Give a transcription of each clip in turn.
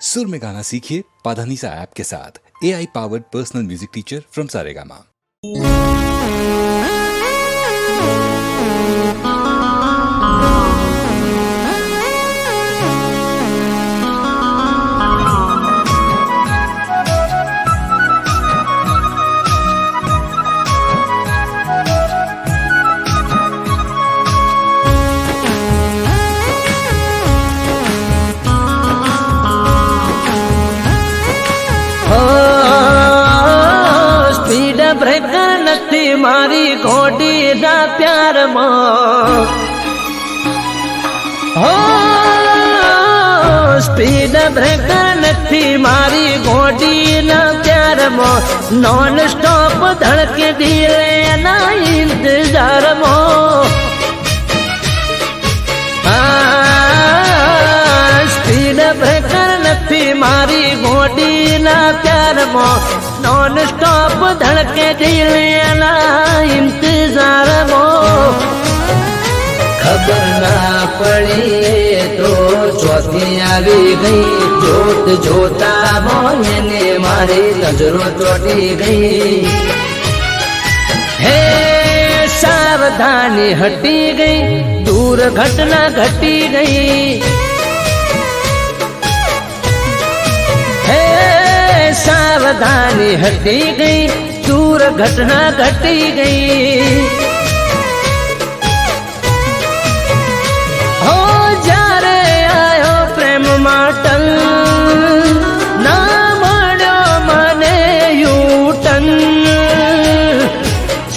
सुर में गाना सीखिए पाधानीसा ऐप के साथ। AI powered personal music teacher from Saregama. Speed breaker નથી મારી ઘોડીના પ્યારમાં, હો સ્પીડ બ્રેકર નથી મારી ઘોડીના પ્યારમાં, નોન સ્ટોપ ધડકે દિલ એના ઇંતજારમાં, સ્પીડ બ્રેકર નથી મારી ઘોડીના પ્યારમાં, નોન સ્ટોપ ધડકે દિલ એના ઇંતજારમાં, ખબર ના પડી તો ચોથી આવી ગઈ, જોત જોતા મોને મારી નજરો ચોટી ગઈ, હે સાવધાની હટી ગઈ, દૂર ઘટના ઘટી ગઈ, હે સાવધાની હટી ગઈ, દૂર ઘટના ઘટી ગઈ, હો જ્યારે આયો પ્રેમ માટલ ના મળ્યો મને યુટન,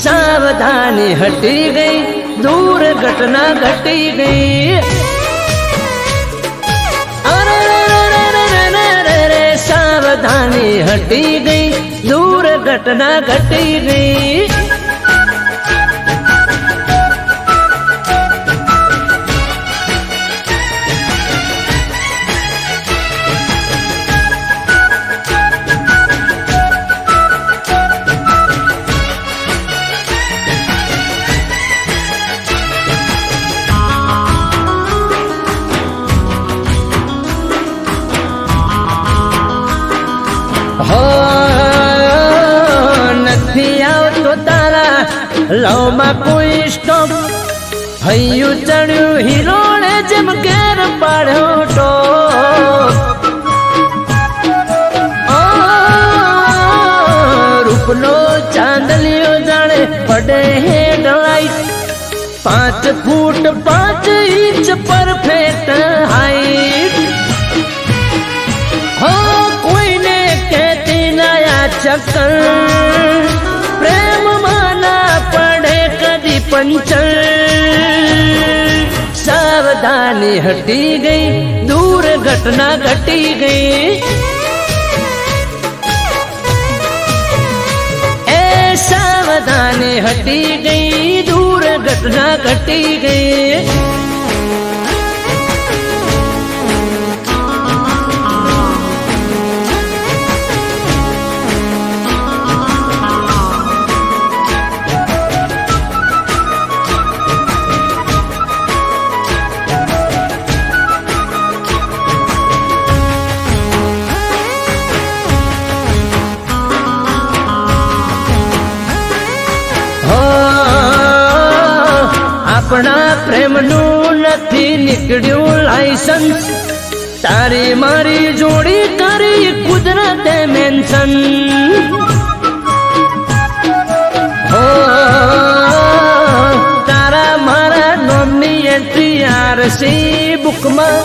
સાવધાની હટી ગઈ, દૂર ઘટના ઘટી ગઈ, સાવધાની હટી ગઈ, દૂર ઘટના ઘટી ગઈ, લવમાં કોઈ સ્ટોપ, હૈયું ચડ્યું હિરોણે જેમ ઘેર પાડ્યો ટોપ, રૂપનો ચાંદલિયો જાણે પડે હેડલાઇટ, 5 ફૂટ 5 ઇંચ પરફેક્ટ હાઈટ, હો કોઈને કહેતી નયા ચક્કર, પ્રેમમાં ના પડે કદી પંચર, સાવધાની હટી ગઈ, દૂર ઘટના ઘટી ગઈ, એ સાવધાની હટી ગઈ, દૂર ઘટના ઘટી ગઈ, આપણા પ્રેમનું નથી નીકળ્યું લાયસન્સ, તારી મારી જોડી કરી કુદરતે મેન્શન, હો તારા મારા નોમની એન્ટ્રી આરસી બુકમાં,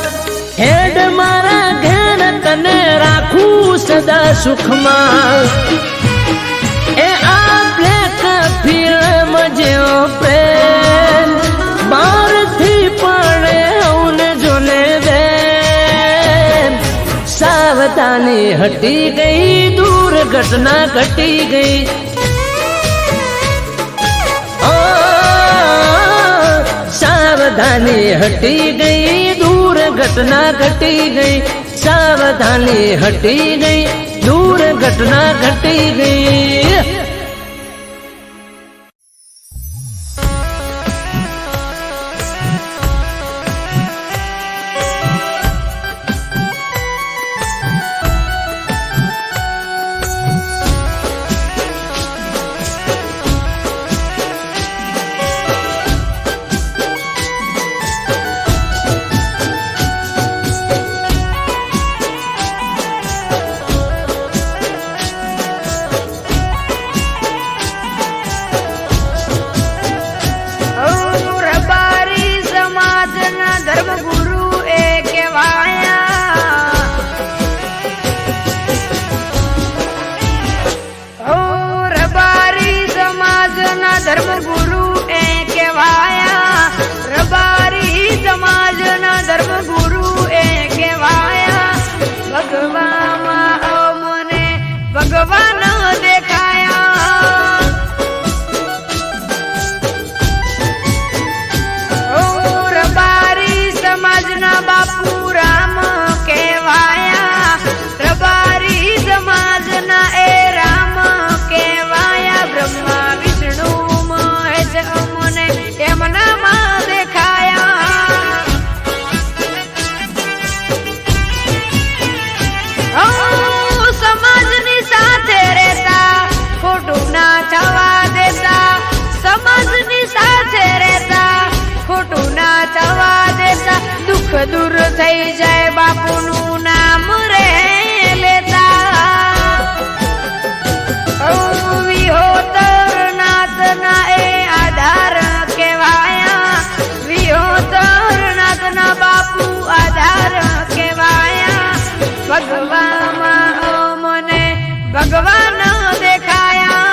હેડ મારા ઘેર તને રાખું સદા સુખમાં, એ આ બ્લેક ફિલ્મ જેવો પ્રેમ બહારથી પડે હું જોને બેન, સાવધાની હટી ગઈ, દૂર ઘટના ઘટી ગઈ, સાવધાની હટી ગઈ, દૂર ઘટના ઘટી ગઈ, સાવધાની હટી ગઈ, દૂર ઘટના ઘટી ગઈ. દુઃખ દૂર થઈ જાય બાપુનું નામ રે લેતા વિહોતર નાથના એ આધાર કહેવાયા વિહોતર નાથના બાપુ આધાર કહેવાયા ભગવામાં મને ભગવાન દેખાયા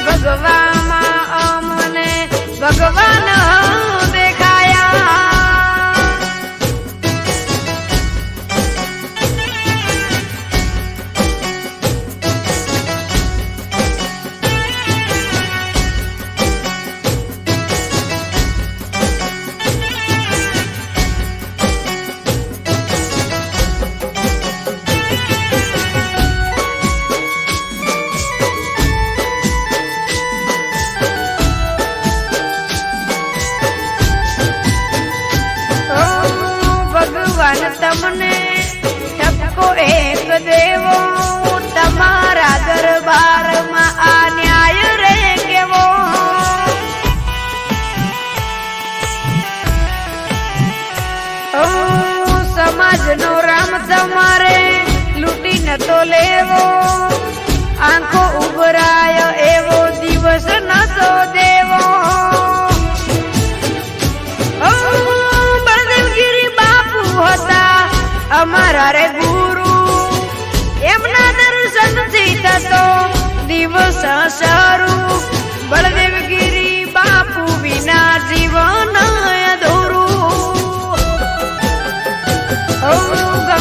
ભગવામાં મને ભગવાન દેખાયા તમને ઠપકો એક દેવો તમારા દરબારમાં આ ન્યાય રે કેવો સમાજનો રામ તમારે લૂંટીને તો લેવો આંખો ઉભરાય એવો દિવસ નતો દેવો અમારા રે ગુરુ એમના દર્શનથી થતો દિવસ શરૂ બળદેવગીરી બાપુ વિના જીવન અધૂરું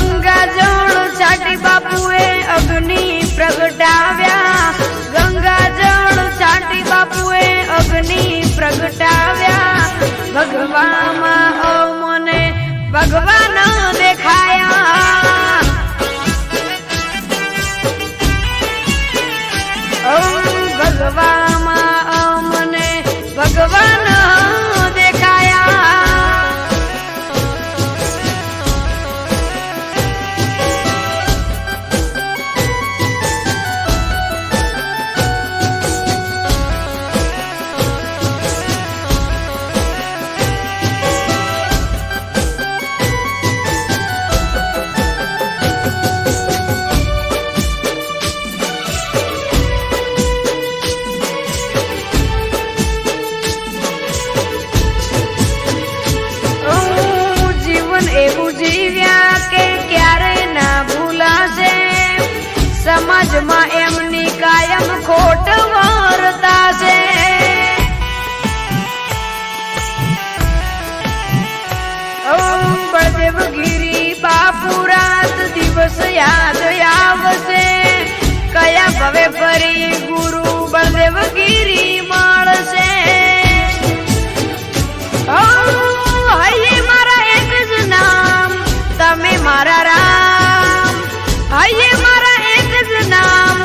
ગંગા જળ છાટી બાપુએ અગ્નિ પ્રગટાવ્યા ગંગા જળ છાટી બાપુએ અગ્નિ પ્રગટાવ્યા ભગવામાં મને ભગવાન દેખાયા ભગવામાં મને ભગવાન દેખાયા એવું જીવ્યા કે ક્યારે ના ભૂલાશે સમાજમાં એમની કાયમ ખોટ વર્તાશે બળદેવગીરી બાપુ રાત દિવસ યાદ આવશે કયા ભવે ફરી ગુરુ બળદેવગીરી મળશે તમે મારા રામ હૈયે મારા એક જ નામ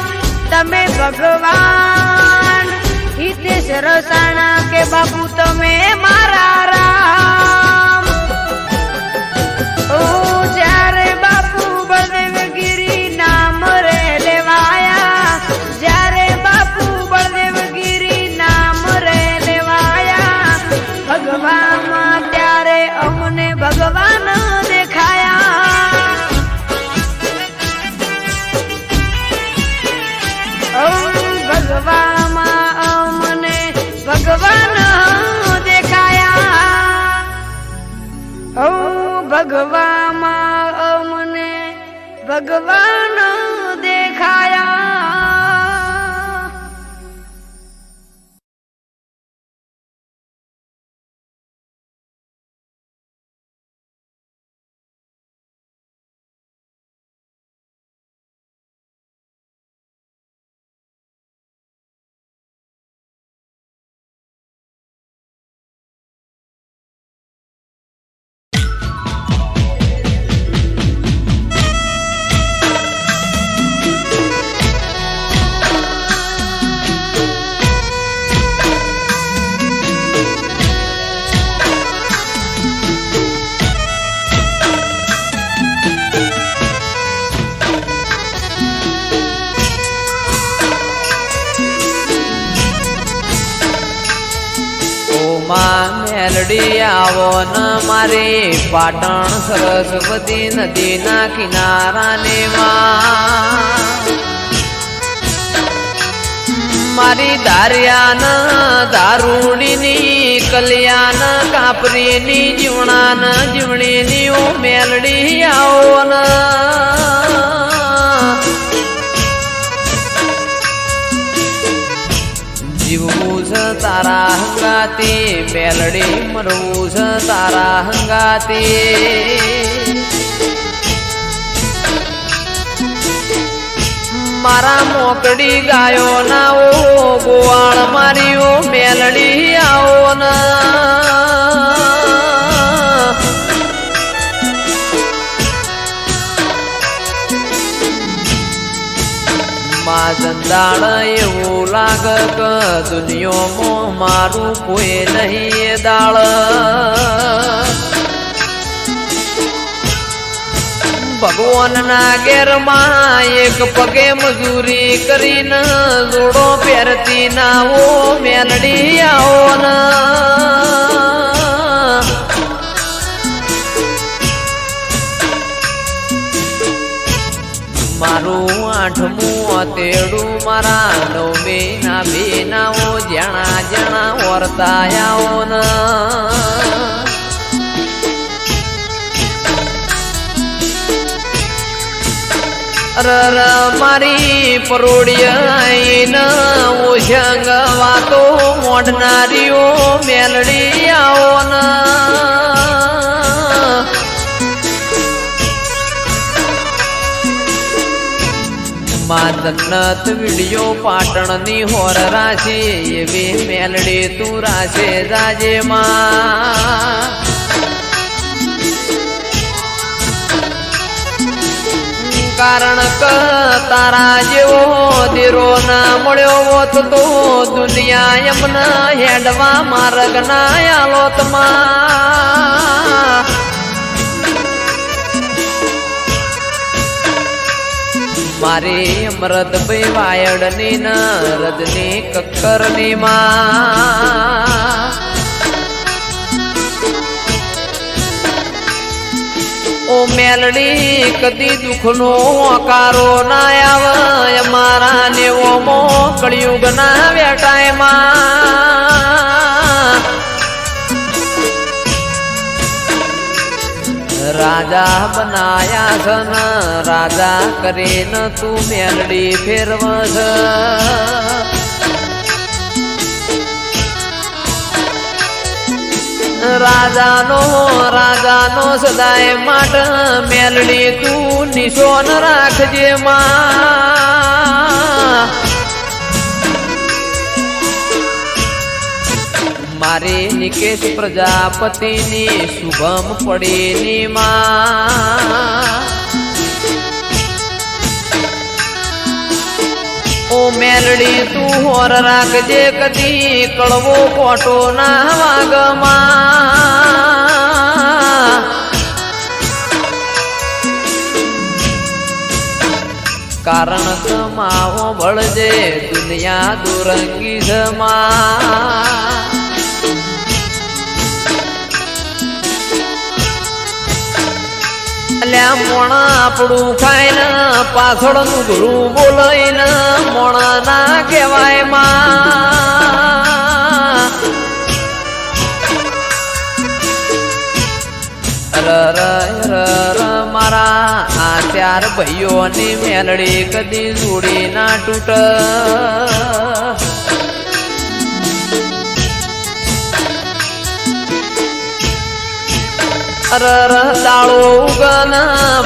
તમે ભગવાન હિતેશ રસાણા કે બાપુ તમે મારા રામ જ્યારે બાપુ બળદેવગીરી નામ રે લેવાયા જ્યારે બાપુ બળદેવગીરી નામ રે લેવાયા ભગવાનમાં ત્યારે અમને ભગવાન ભગવામાં મને ભગવાન દેખાયા ભગવામાં મને ભગવાન દેખાયા મેલડી આવો ન મારી પાટણ સરસ્વતી નદીના કિનારાને મારી દારિયાન દારૂડીની કલ્યાણ કાપરીની જીવણાન જીવણીની ઓ મેલડી આવો ન જીવવું છે તારા હંગાતી મેલડી મરવું છે તારા હંગાતી મારા મોકડી ગાયો ના ઓ ગોવાળ મારી ઓ મેલડી આવો ના જંદાળ એવું લાગ કે દુનિયામાં મારું કોઈ નહીં એ દાળ ભગવાનના ઘેરમાં એક પગે મજૂરી કરીને જોડો પહેરતી ના ઓ મેલડી આવો ના મારું આઠમું તેડું મારા નવમે ના બેનાઓ જણા જણા વર્તાયાઓ ન રર મારી પરોડિયા ઓશંગ વાતો મોડનારીઓ મેલડી આવો ના જન્નત વિડિયો પાટણની હોર રાશી એવી મેલડી તું રાશે જાજે માં કારણ કે તારા જેવો દીરો ના મળ્યો હોત તો દુનિયા એમના હેડવા માર્ગ ના આલોતમાં મારી અમૃતભાઈ વાયડની ન રજની કક્કરની માં ઓ મેલડી કદી દુઃખનો આકારો ના આવે મારા નેવો મો કળિયુગ ના વેટાયમાં રાજા બનાયા છન રાજા કરીને તું મેલડી ફેરવસ રાજાનો સદાય માટ મેલડી તું નિશોન રાખજે માં મારી નિકેશ પ્રજાપતિની શુભમ પડીની માં ઓ મેલડી તું હોર રાખજે કદી કળવો ખોટો ના વાગમાં કારણ કમાવો બળજે દુનિયા દુરંગી જમા મોણા આપણું ખાઈને પાછળનું ઘરું બોલાઈને મોણા ના કહેવાય માં મારા આ ચાર ભાઈઓની મેલડી કદી જોડી ના તૂટ દાળો ઉગન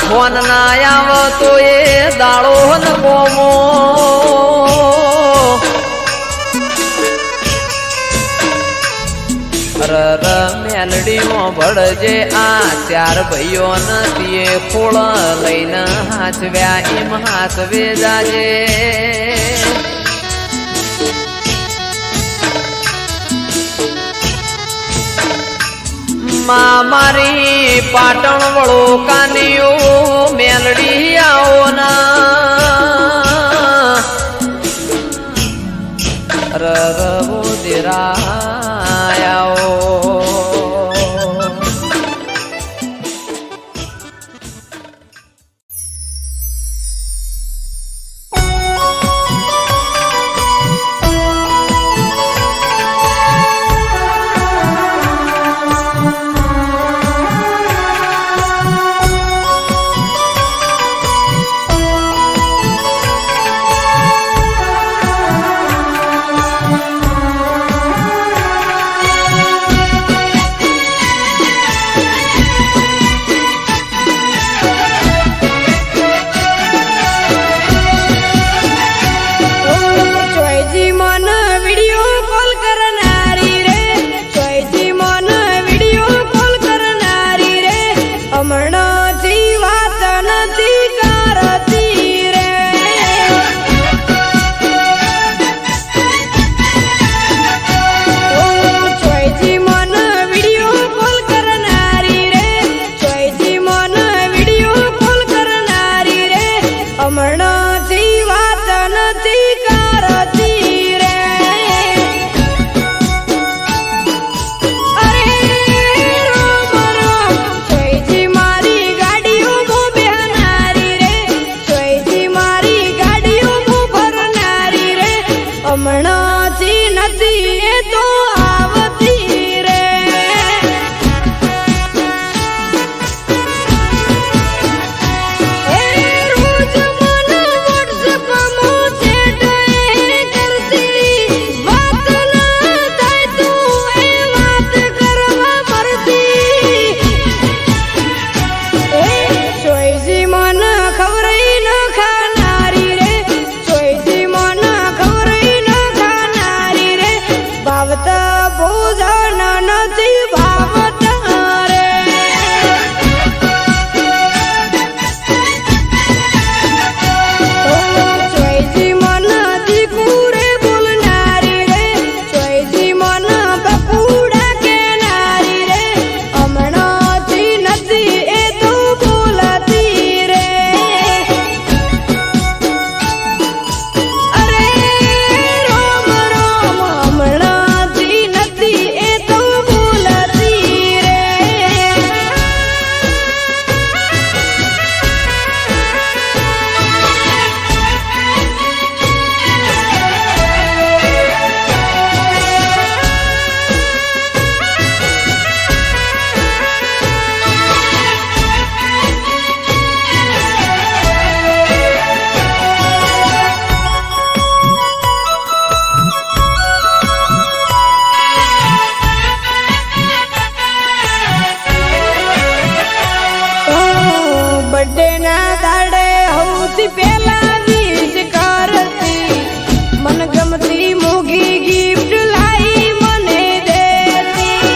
ફોન ના આવતો એ દાળો ન કોમો મેલડીઓ ભળજે આ ચાર ભાઈઓ નથી ખોળ લઈને હાચવ્યા એમ હાચવે જાજે મારી પાટણ વળો કાનીઓ મેલડી આવો ના રવો દેરાયો સૌથી પહેલા વિશ કરતી મન ગમતી મોગી ગિફ્ટ લાઈ મને દેતી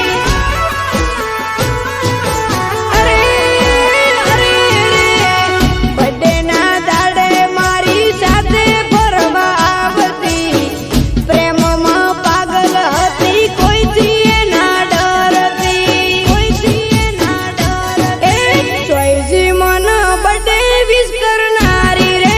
અરે અરે બર્થડે ના દાડે મારી સાથે ફરવા આવતી પ્રેમમાં પાગલ હતી કોઈથી એના ડરતી કોઈથી એના ડરતી એ ચોઈસી મન બર્થડે વિશ કરનારી રે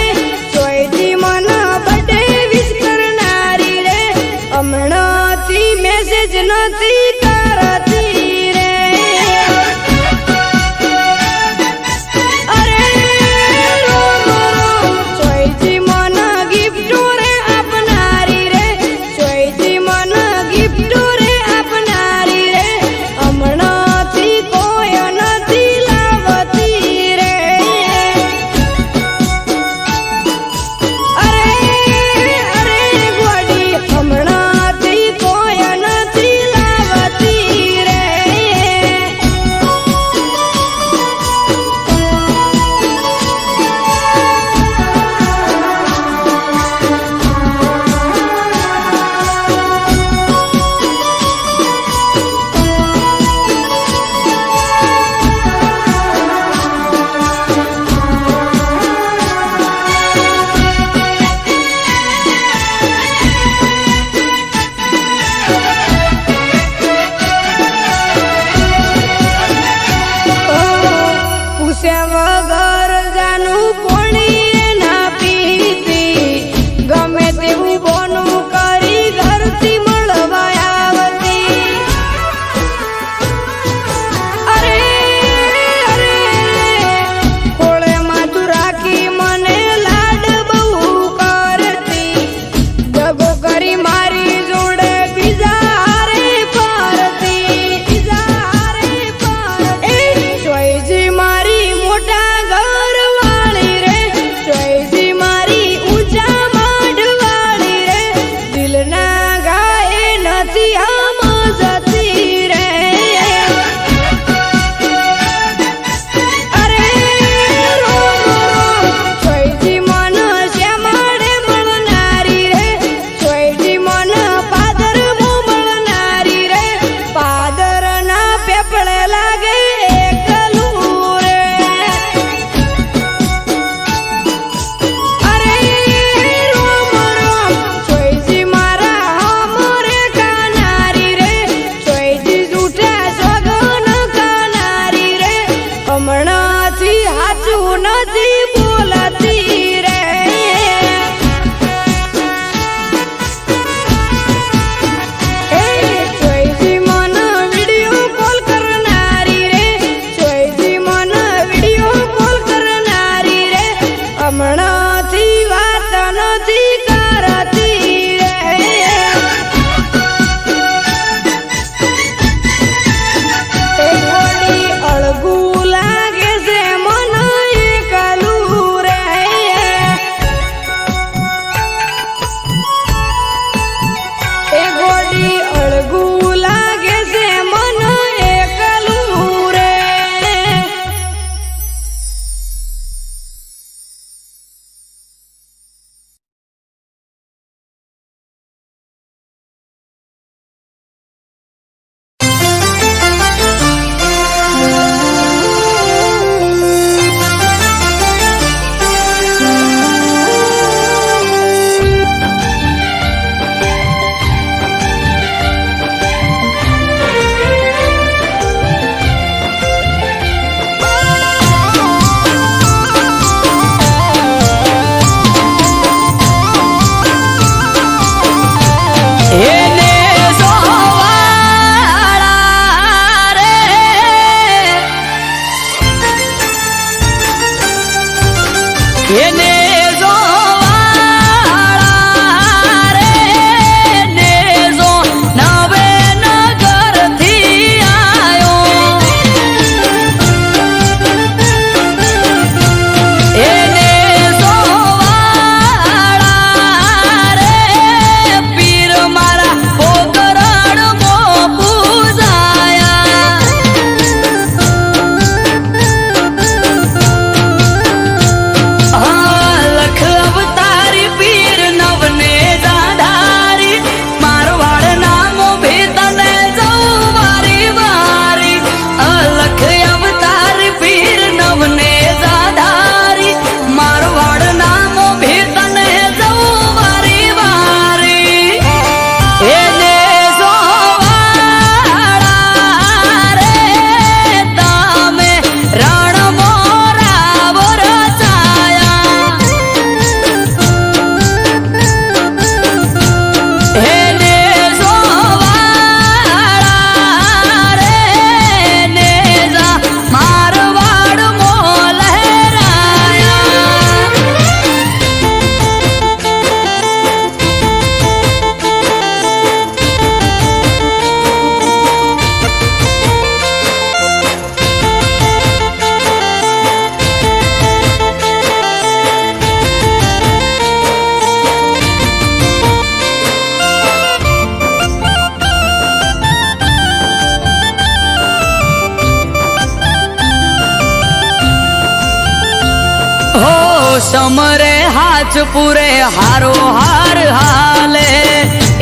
સમરે હાથ પૂરે હારો હાર હાલે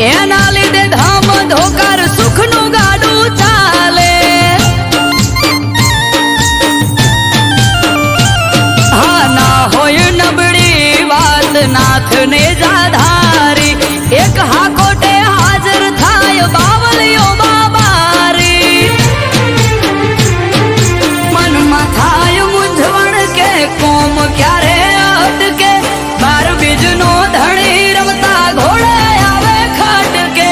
એના લીધે ધામ ધોકાર સુખનું ગાડું ચાલે હા ના હોય નબળી વાત નાથને જાધારી એક હાકોટે હાજર થાય બાવલીઓ બાબારી મનમાં થાય મૂંઝવણ કે કોમ ક્યારે અટકે બાર બીજનો ધણી રમતા ઘોડે આવે ખટકે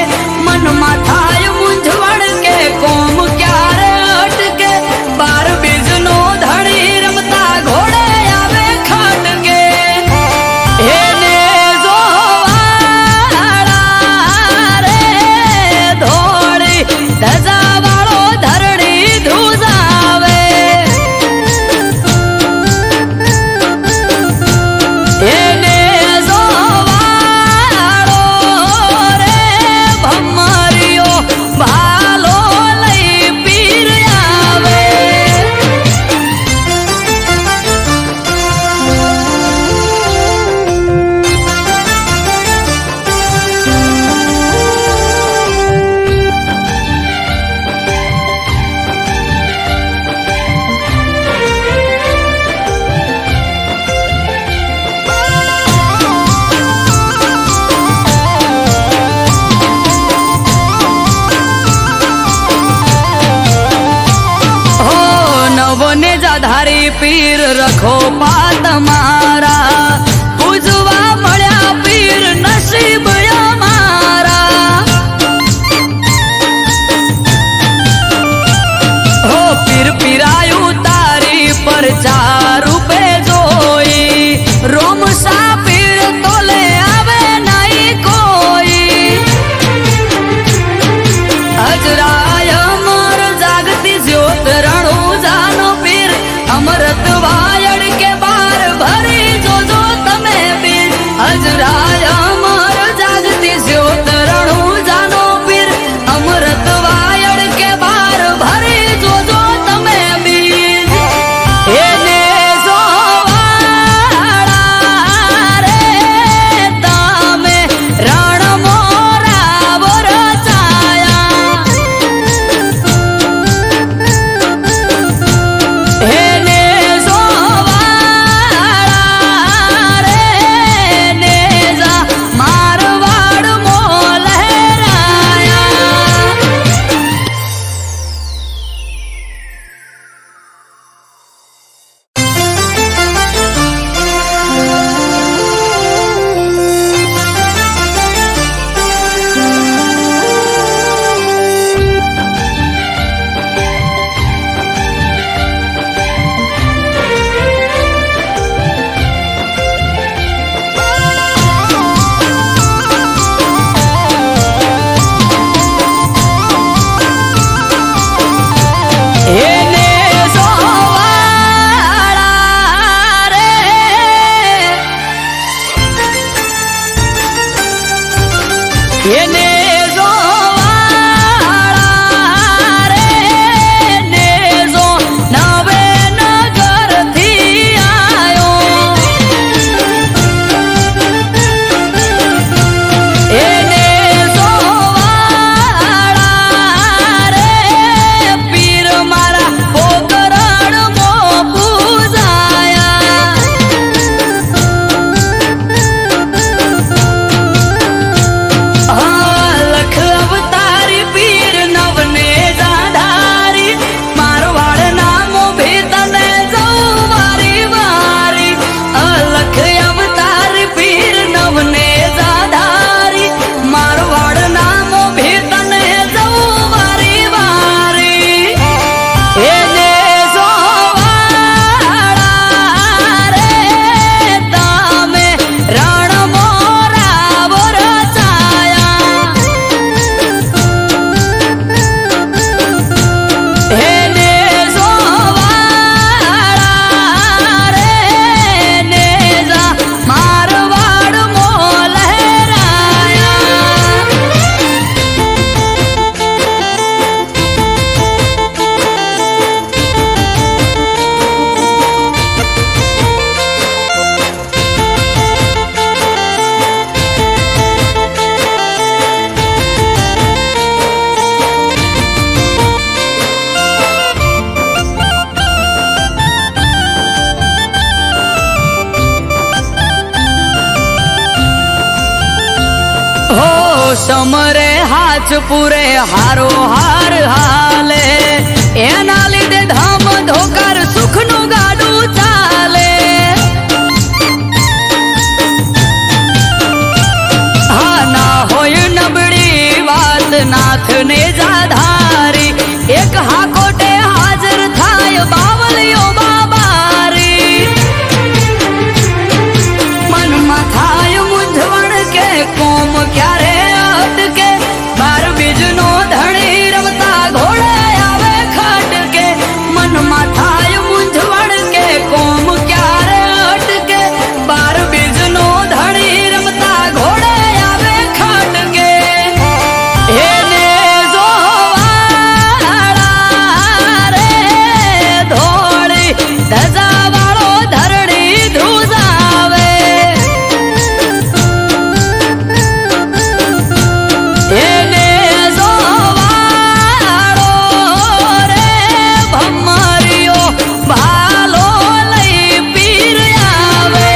મનમાં થાય મૂંઝવણ કે કોમ ક્યારે અટકે બાર બીજનો ધણી રમતા ઘોડે આવે ખટકે એને જોવાળા રે ધોળી ધજા વાળો ધરણી ધ્રુજાવે એને જોવાળો રે ભમરિયો ભાલો લઈ પીર આવે હો નવને જાધારી પીર રખો પાત મારા પૂજવા મળ્યા પીર નસીબ અમારા હો પીર પીરાયું તારી પર ચાર રૂપે જોઈ રોમસા પીર તોલે આવે નહીં કોઈ હજરાય અમર જાગતી જ્યોત રણુજાનો પીર અમરત વાયડ કે બાર ભરી જોજો તમે પીર હજરાય અમર જાગતી જ્યોત રણુજાનો પીર અમરત વાયડ કે બાર ભરી જોજો તમે પીર એને સમરે હાચ પૂરે હારો હાર હાલે એના લીધે ધામ ધોકાર સુખનું ગાડું ચાલે હા ના હોય નબળી વાત નાથને જાધારી એક હાકોટે હાજર થાય બાવલીઓ બાબારી મનમાં થાય મૂંઝવણ કે કોમ ક્યારે અટકે બાર બીજનો ધણી રમતા ઘોડે આવે ખટકે મનમાં થાય મૂંઝવણ કે કોમ ક્યારે અટકે બાર બીજનો ધણી રમતા ઘોડે આવે ખટકે એને જોવાળા રે ધોળી ધજાવાળો ધરણી ધ્રુજાવે એને જોવાળો રે ભમરિયો ભાલો લઈ પીર આવે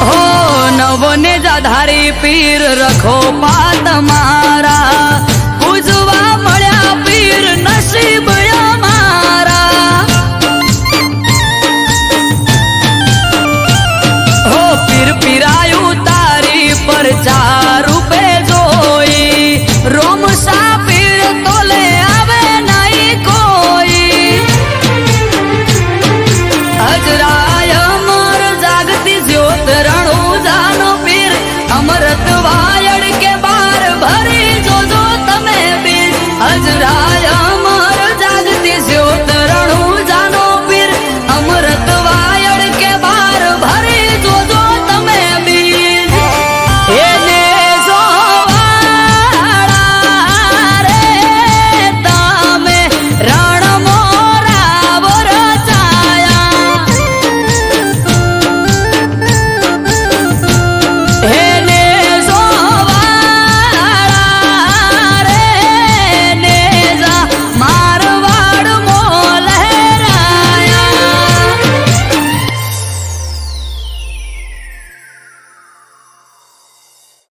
હો નવને જાધારી પીર રખો પાત મારા પૂજવા મળ્યા પીર